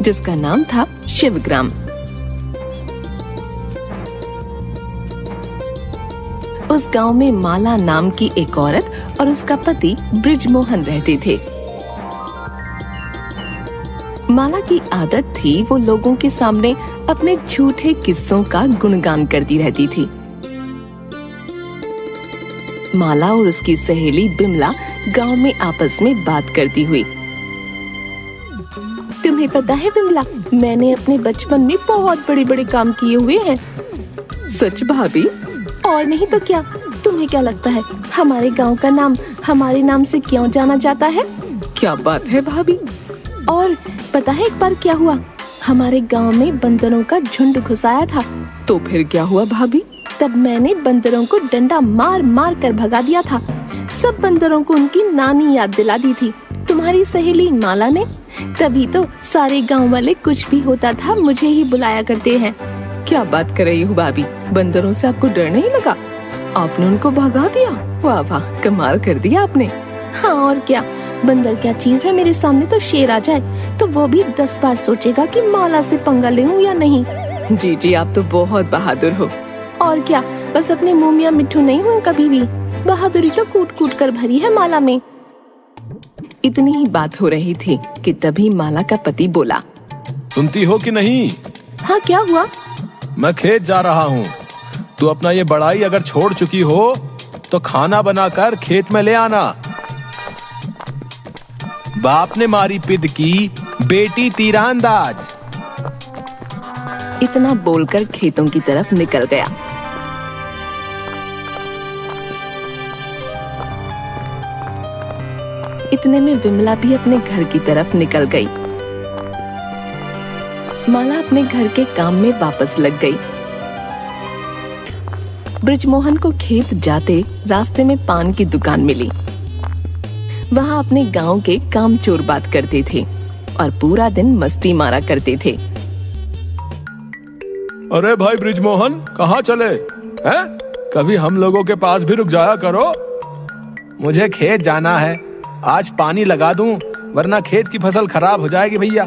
जिसका नाम था शिवग्राम। उस गांव में माला नाम की एक औरत और उसका पति बृजमोहन रहते थे। माला की आदत थी वो लोगों के सामने अपने झूठे किस्सों का गुणगान करती रहती थी। माला और उसकी सहेली बिमला गांव में आपस में बात करती हुई, तुम्हें पता है बिमला, मैंने अपने बचपन में बहुत बड़े बड़े काम किए हुए हैं। सच भाभी? और नहीं तो क्या। तुम्हें क्या लगता है हमारे गांव का नाम हमारे नाम से क्यों जाना जाता है? क्या बात है भाभी। और पता है एक बार क्या हुआ? हमारे गांव में बंदरों का झुंड घुस आया था। तो फिर क्या हुआ भाभी? तब मैंने बंदरों को डंडा मार मार कर भगा दिया था। सब बंदरों को उनकी नानी याद दिला दी थी, तुम्हारी सहेली माला ने। तभी तो सारे गांव वाले कुछ भी होता था मुझे ही बुलाया करते हैं। क्या बात कर रही हो भाभी, बंदरों से आपको डर नहीं लगा? आपने उनको भगा दिया? वाह वाह, कमाल कर दिया आपने। हाँ और क्या, बंदर क्या चीज है, मेरे सामने तो शेर आ जाए तो वो भी 10 बार सोचेगा कि माला से पंगा लेऊं या नहीं। जी जी, आप तो बहुत बहादुर हो। और क्या, बस अपने मुंह मियां मिट्ठू नहीं हुए कभी भी। बहादुरी तो कूट कूट कर भरी है माला में। इतनी ही बात हो रही थी कि तभी माला का पति बोला, सुनती हो कि नहीं? हाँ क्या हुआ? मैं खेत जा रहा हूँ। तू अपना ये बड़ाई अगर छोड़ चुकी हो तो खाना बनाकर खेत में ले आना। बाप ने मारी पिद की, बेटी तीरंदाज। इतना बोलकर खेतों की तरफ निकल गया। इतने में विमला भी अपने घर की तरफ निकल गई। माला अपने घर के काम में वापस लग गई। बृजमोहन को खेत जाते रास्ते में पान की दुकान मिली। वहाँ अपने गांव के कामचोर बात करते थे और पूरा दिन मस्ती मारा करते थे। अरे भाई बृजमोहन, कहाँ चले हैं? कभी हम लोगों के पास भी रुक जाया करो। मुझे खेत जाना है, आज पानी लगा दूं वरना खेत की फसल खराब हो जाएगी भैया।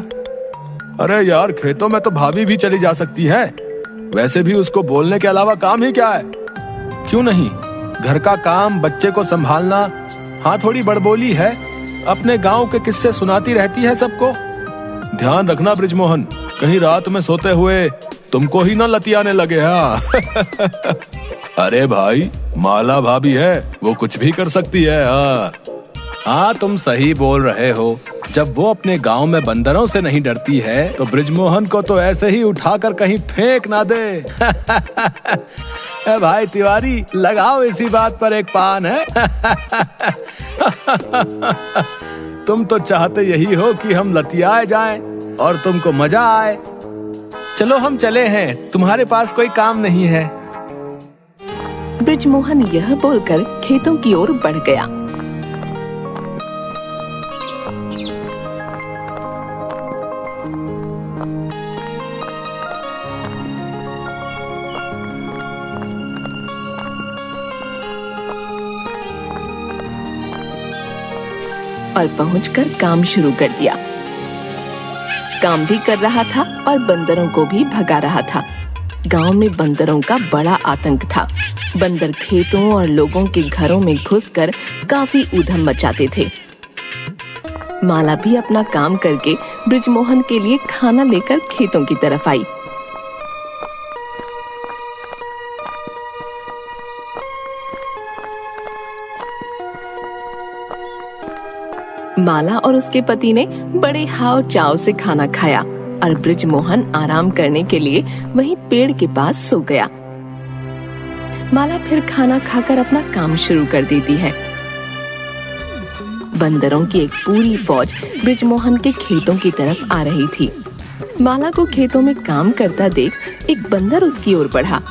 अरे यार, खेतों में तो भाभी भी चली जा सकती है। वैसे भी उसको बोलने के अलावा काम ही क्या है? क्यों नहीं, घर का काम, बच्चे को संभालना। हाँ, थोड़ी बड़बोली है, अपने गांव के किस्से सुनाती रहती है सबको। ध्यान रखना बृजमोहन, कहीं रात में सोते हुए तुमको ही ना लतियाने लगे। हाँ अरे भाई, माला भाभी है, वो कुछ भी कर सकती है। हाँ, तुम सही बोल रहे हो। जब वो अपने गांव में बंदरों से नहीं डरती है तो बृजमोहन को तो ऐसे ही उठाकर कहीं फेंक ना दे। भाई तिवारी, लगाओ इसी बात पर एक पान है। तुम तो चाहते यही हो कि हम लतियाए जाएं और तुमको मजा आए। चलो हम चले हैं, तुम्हारे पास कोई काम नहीं है। बृजमोहन यह बोलकर खेतों की ओर बढ़ गया। और पहुंचकर काम शुरू कर दिया। काम भी कर रहा था और बंदरों को भी भगा रहा था। गांव में बंदरों का बड़ा आतंक था। बंदर खेतों और लोगों के घरों में घुसकर काफी ऊधम मचाते थे। माला भी अपना काम करके बृजमोहन के लिए खाना लेकर खेतों की तरफ आई। माला और उसके पति ने बड़े हाव चाव से खाना खाया और बृजमोहन आराम करने के लिए वहीं पेड़ के पास सो गया। माला फिर खाना खाकर अपना काम शुरू कर देती है। बंदरों की एक पूरी फौज बृजमोहन के खेतों की तरफ आ रही थी। माला को खेतों में काम करता देख एक बंदर उसकी ओर बढ़ा।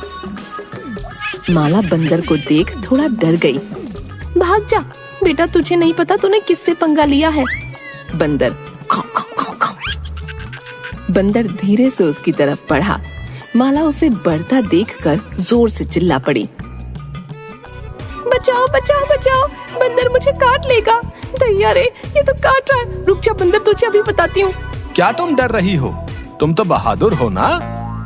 माला बंदर को देख थोड़ा डर गई। भाग जा बेटा, तुझे नहीं पता तूने किससे पंगा लिया है। बंदर खाओ खाओ खाओ खाओ। बंदर धीरे से उसकी तरफ बढ़ा। माला उसे बढ़ता देखकर जोर से चिल्ला पड़ी, बचाओ बचाओ बचाओ, बंदर मुझे काट लेगा। दैया रे, ये तो काट रहा है। रुक जा बंदर, तुझे अभी बताती हूँ। क्या तुम डर रही हो? तुम तो बहादुर हो ना।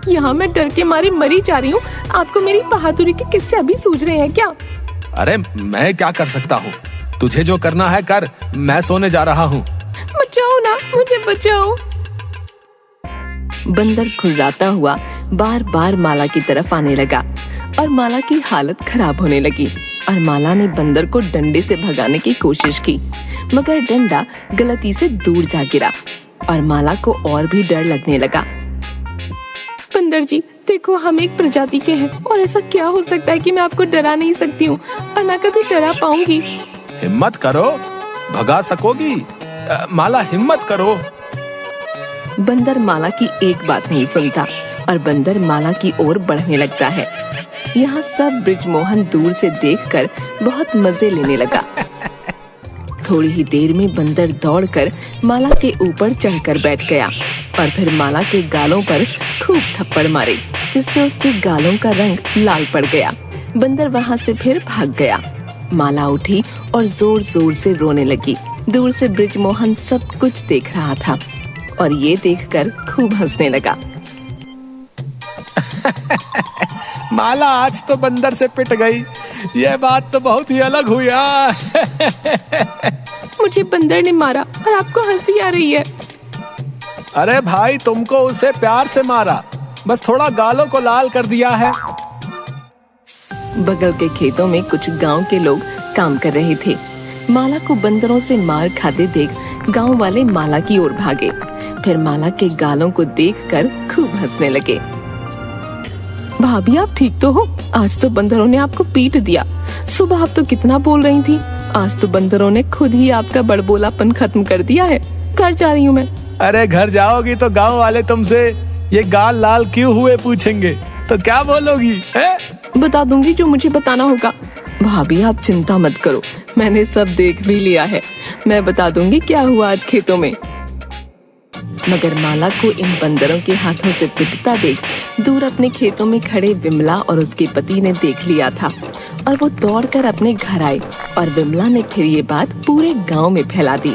यहाँ मैं डर के मारे मरी जा रही हूँ। आपको मेरी बहादुरी के किस्से अभी सूझ रहे हैं क्या? अरे मैं क्या कर सकता हूँ? तुझे जो करना है कर, मैं सोने जा रहा हूँ। बचाओ ना, मुझे बचाओ। बंदर खुर्राता हुआ बार बार माला की तरफ आने लगा और माला की हालत खराब होने लगी और माला ने बंदर को डंडे से भगाने की कोशिश की, मगर डंडा गलती से दूर जा गिरा और माला को और भी डर लगने लगा। बंदर जी देखो, हम एक प्रजाति के हैं और ऐसा क्या हो सकता है कि मैं आपको डरा नहीं सकती हूँ और ना कभी डरा पाऊंगी। हिम्मत करो, भगा सकोगी। माला हिम्मत करो। बंदर माला की एक बात नहीं सुनता और बंदर माला की ओर बढ़ने लगता है। यहाँ सब बृजमोहन दूर से देखकर बहुत मजे लेने लगा। थोड़ी ही देर में बंदर दौड़कर माला के ऊपर चढ़कर बैठ गया और फिर माला के गालों पर खूब थप्पड़ मारे, जिससे उसके गालों का रंग लाल पड़ गया। बंदर वहाँ से फिर भाग गया। माला उठी और जोर जोर से रोने लगी। दूर से बृजमोहन सब कुछ देख रहा था और ये देखकर खूब हंसने लगा। माला आज तो बंदर से पिट गई। ये बात तो बहुत ही अलग हुई। मुझे बंदर ने मारा और आपको हंसी आ रही है। अरे भाई, तुमको उसे प्यार से मारा, बस थोड़ा गालों को लाल कर दिया है। बगल के खेतों में कुछ गांव के लोग काम कर रहे थे। माला को बंदरों से मार खाते देख गांव वाले माला की ओर भागे। फिर माला के गालों को देखकर खूब हंसने लगे। भाभी आप ठीक तो हो? आज तो बंदरों ने आपको पीट दिया। सुबह आप तो कितना बोल रही थी, आज तो बंदरों ने खुद ही आपका बड़बोलापन खत्म कर दिया है। घर जा रही हूँ मैं। अरे घर जाओगी तो गांव वाले तुमसे ये गाल लाल क्यों हुए पूछेंगे, तो क्या बोलोगी है? बता दूंगी जो मुझे बताना होगा। भाभी आप चिंता मत करो, मैंने सब देख भी लिया है। मैं बता दूंगी क्या हुआ आज खेतों में। मगर माला को इन बंदरों के हाथों से पिटता देख दूर अपने खेतों में खड़े विमला और उसके पति ने देख लिया था और वो दौड़कर अपने घर आए और विमला ने फिर ये बात पूरे गांव में फैला दी।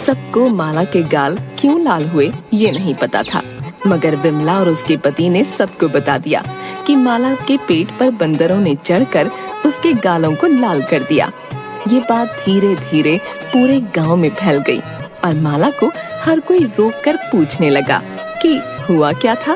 सबको माला के गाल क्यों लाल हुए ये नहीं पता था, मगर विमला और उसके पति ने सबको बता दिया कि माला के पेट पर बंदरों ने चढ़कर उसके गालों को लाल कर दिया। ये बात धीरे धीरे पूरे गांव में फैल गई और माला को हर कोई रोक कर पूछने लगा कि हुआ क्या था।